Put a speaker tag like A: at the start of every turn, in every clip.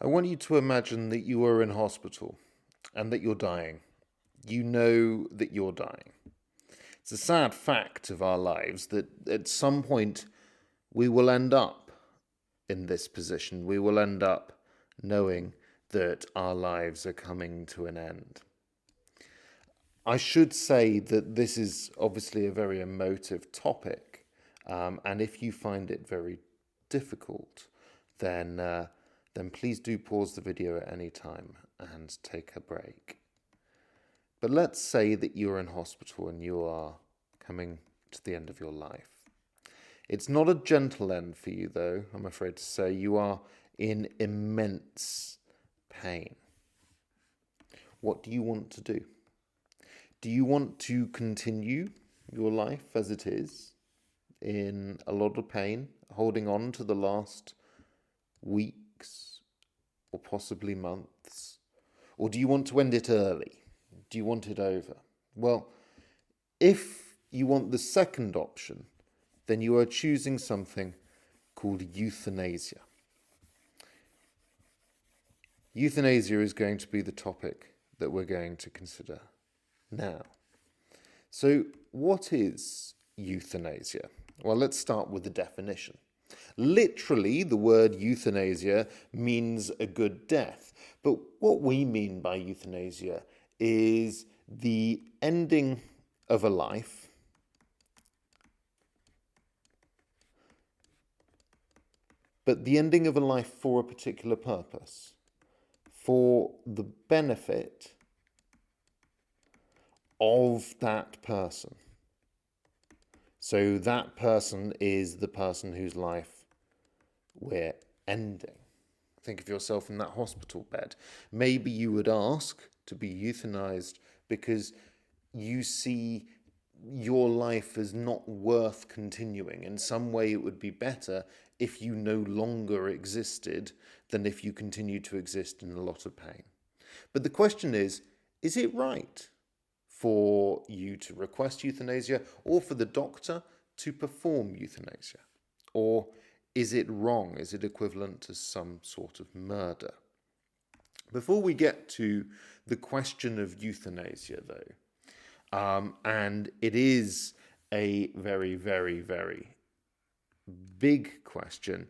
A: want you to imagine that you are in hospital and that you're dying. You know that you're dying. It's a sad fact of our lives that at some point we will end up in this position. We will end up knowing that our lives are coming to an end. I should say that this is obviously a very emotive topic, and if you find it very difficult, then please do pause the video at any time and take a break. But let's say that you're in hospital and you are coming to the end of your life. It's not a gentle end for you, though, I'm afraid to say. You are in immense pain. What do you want to do? Do you want to continue your life as it is, in a lot of pain, holding on to the last weeks or possibly months? Or do you want to end it early? Do you want it over? Well, if you want the second option, then you are choosing something called euthanasia. Euthanasia is going to be the topic that we're going to consider now. So, what is euthanasia? Well, let's start with the definition. Literally, the word euthanasia means a good death. But what we mean by euthanasia is the ending of a life but the ending of a life for a particular purpose, for the benefit of that person. So that person is the person whose life we're ending. Think of yourself in that hospital bed. Maybe you would ask to be euthanized because you see your life as not worth continuing. In some way, it would be better if you no longer existed than if you continue to exist in a lot of pain. But the question is it right for you to request euthanasia or for the doctor to perform euthanasia? Or is it wrong? Is it equivalent to some sort of murder? Before we get to the question of euthanasia, though, and it is a very, very, very big question,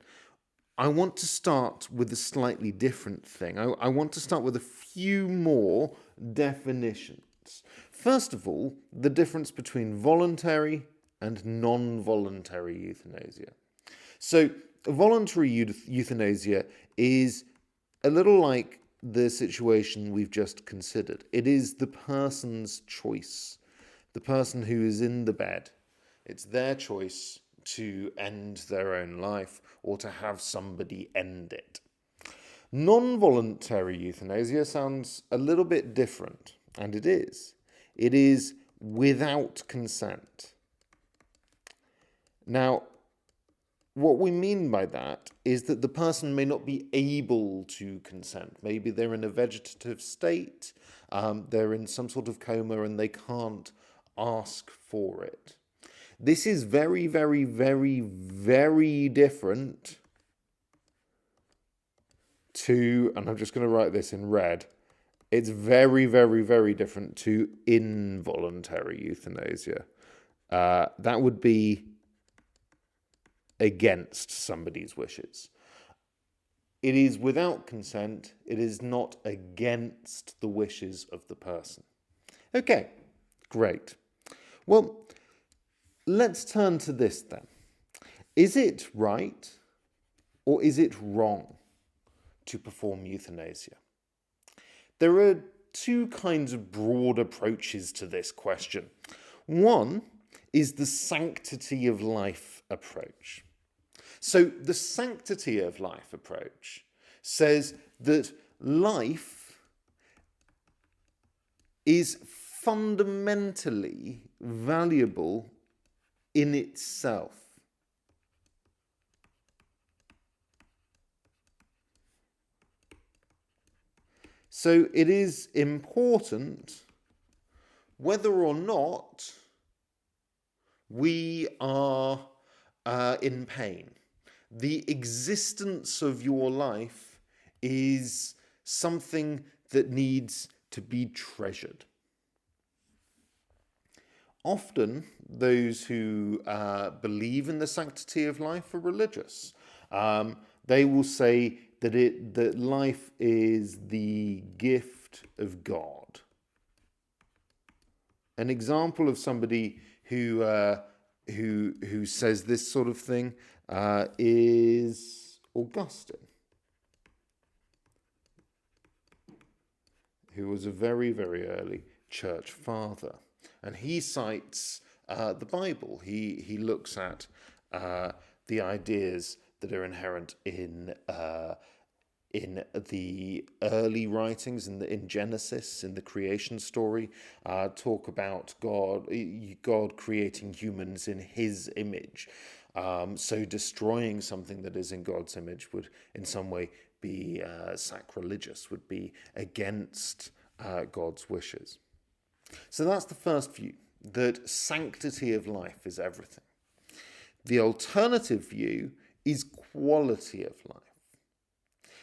A: I want to start with a slightly different thing. I want to start with a few more definitions. First of all, the difference between voluntary and non-voluntary euthanasia. So, voluntary euthanasia is a little like the situation we've just considered. It is the person's choice, the person who is in the bed. It's their choice to end their own life or to have somebody end it. Non-voluntary euthanasia sounds a little bit different, and it is. It is without consent. Now, what we mean by that is that the person may not be able to consent. Maybe they're in a vegetative state, they're in some sort of coma, and they can't ask for it. This is very, very, very, very different to, and I'm just going to write this in red, it's very, very, very different to involuntary euthanasia. That would be against somebody's wishes. It is without consent. It is not against the wishes of the person. Okay, great. Well, let's turn to this then. Is it right or is it wrong to perform euthanasia? There are two kinds of broad approaches to this question. One is the sanctity of life approach. So the sanctity of life approach says that life is fundamentally valuable in itself. So it is important whether or not we are in pain. The existence of your life is something that needs to be treasured. Often, those who believe in the sanctity of life are religious. They will say that life is the gift of God. An example of somebody who says this sort of thing is Augustine, who was a very, very early church father. And he cites the Bible. He looks at the ideas that are inherent in the early writings, in Genesis, in the creation story, talk about God creating humans in his image. So destroying something that is in God's image would in some way be sacrilegious, would be against God's wishes. So that's the first view, that sanctity of life is everything. The alternative view is quality of life.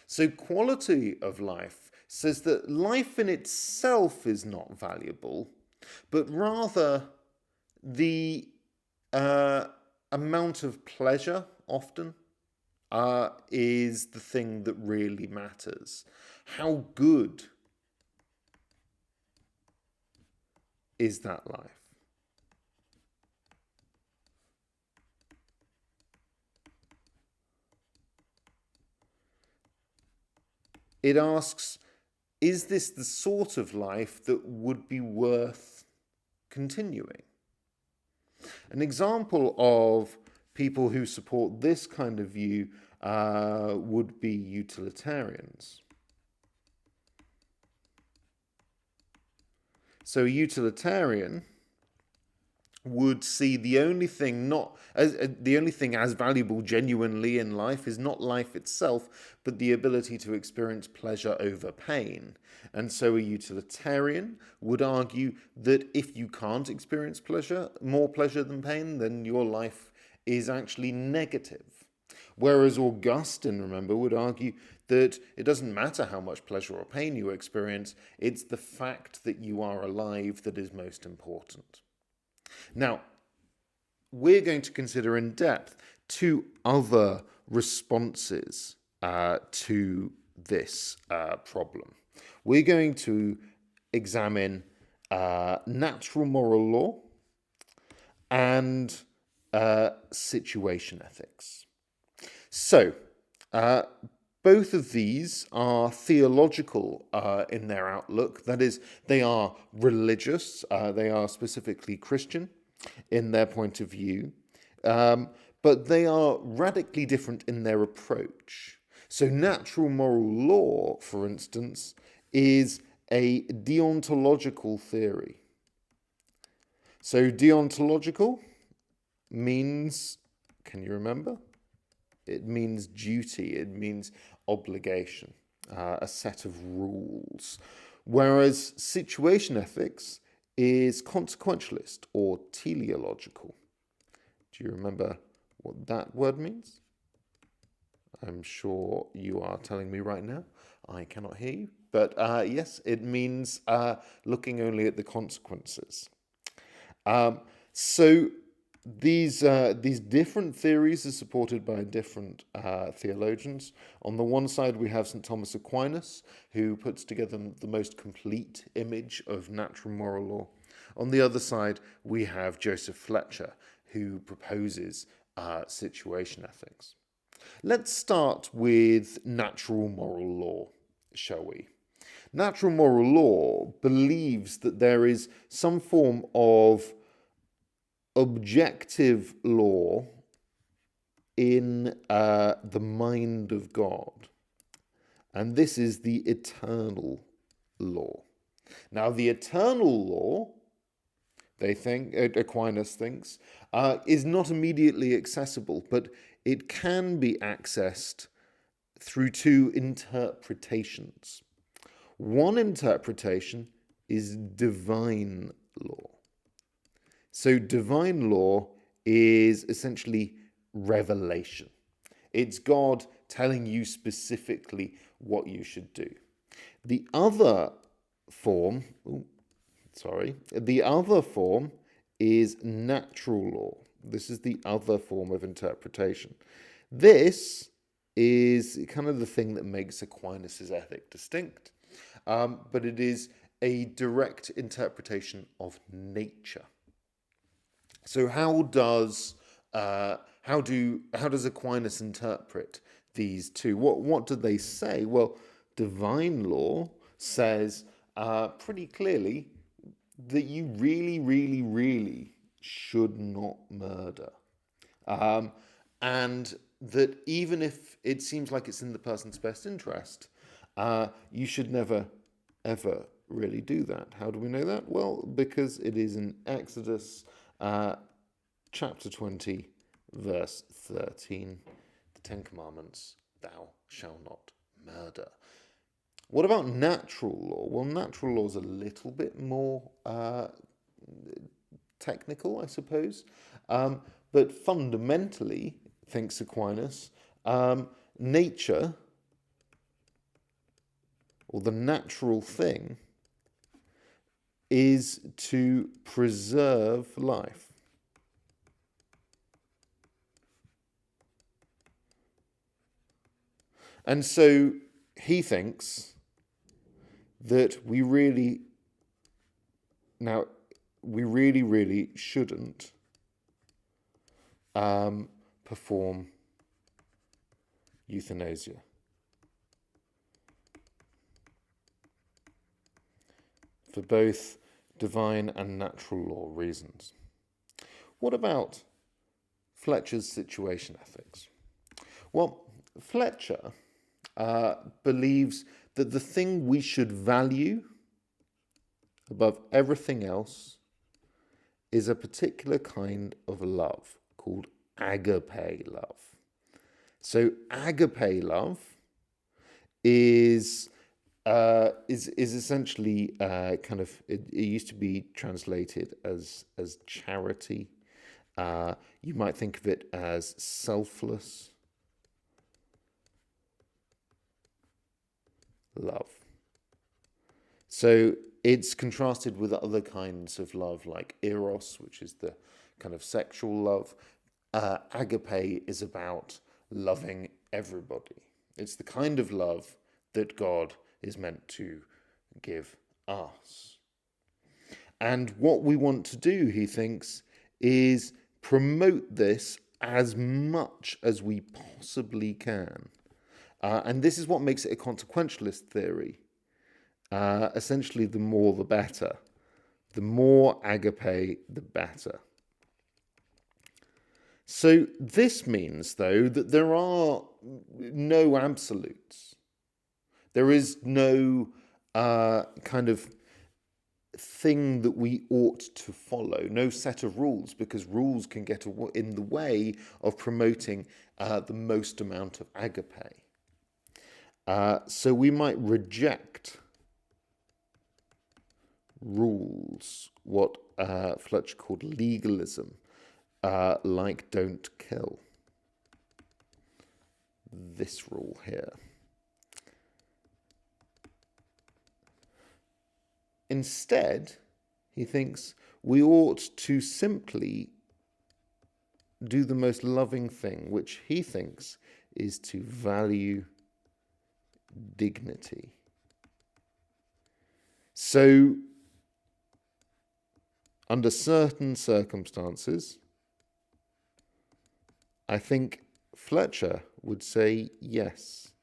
A: So quality of life says that life in itself is not valuable, but rather the amount of pleasure often is the thing that really matters. How good is that life? It asks, is this the sort of life that would be worth continuing? An example of people who support this kind of view would be utilitarians. So a utilitarian would see the only thing as valuable genuinely in life is not life itself, but the ability to experience pleasure over pain. And so a utilitarian would argue that if you can't experience more pleasure than pain, then your life is actually negative. Whereas Augustine, remember, would argue that it doesn't matter how much pleasure or pain you experience, it's the fact that you are alive that is most important. Now, we're going to consider in depth two other responses to this problem. We're going to examine natural moral law and situation ethics. So, both of these are theological in their outlook. That is, they are religious. They are specifically Christian in their point of view. But they are radically different in their approach. So natural moral law, for instance, is a deontological theory. So deontological means, can you remember? It means duty, it means obligation, a set of rules. Whereas situation ethics is consequentialist or teleological. Do you remember what that word means? I'm sure you are telling me right now. I cannot hear you. But yes, it means looking only at the consequences. So these different theories are supported by different theologians. On the one side, we have St. Thomas Aquinas, who puts together the most complete image of natural moral law. On the other side, we have Joseph Fletcher, who proposes situation ethics. Let's start with natural moral law, shall we? Natural moral law believes that there is some form of objective law in the mind of God. And this is the eternal law. Now, the eternal law, Aquinas thinks, is not immediately accessible, but it can be accessed through two interpretations. One interpretation is divine law. So divine law is essentially revelation. It's God telling you specifically what you should do. The other form, the other form is natural law. This is the other form of interpretation. This is kind of the thing that makes Aquinas' ethic distinct, but it is a direct interpretation of nature. So how does Aquinas interpret these two? What do they say? Well, divine law says pretty clearly that you really, really, really should not murder. And that even if it seems like it's in the person's best interest, you should never, ever really do that. How do we know that? Well, because it is in Exodus chapter 20, verse 13, the Ten Commandments, thou shalt not murder. What about natural law? Well, natural law is a little bit more technical, I suppose. But fundamentally, thinks Aquinas, nature, or the natural thing, is to preserve life. And so he thinks that we really shouldn't perform euthanasia. For both divine and natural law reasons. What about Fletcher's situation ethics? Well, Fletcher believes that the thing we should value above everything else is a particular kind of love called agape love. So agape love is essentially it used to be translated as charity. You might think of it as selfless love. So it's contrasted with other kinds of love like eros, which is the kind of sexual love. Agape is about loving everybody. It's the kind of love that God is meant to give us. And what we want to do, he thinks, is promote this as much as we possibly can. And this is what makes it a consequentialist theory. Essentially, the more the better. The more agape, the better. So this means, though, that there are no absolutes. There is no kind of thing that we ought to follow, no set of rules, because rules can get in the way of promoting the most amount of agape. So we might reject rules, what Fletcher called legalism, like don't kill. This rule here. Instead, he thinks we ought to simply do the most loving thing, which he thinks is to value dignity. So, under certain circumstances, I think Fletcher would say yes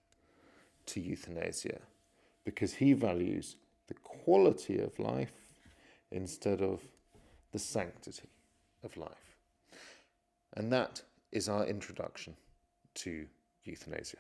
A: to euthanasia because he values the quality of life instead of the sanctity of life. And that is our introduction to euthanasia.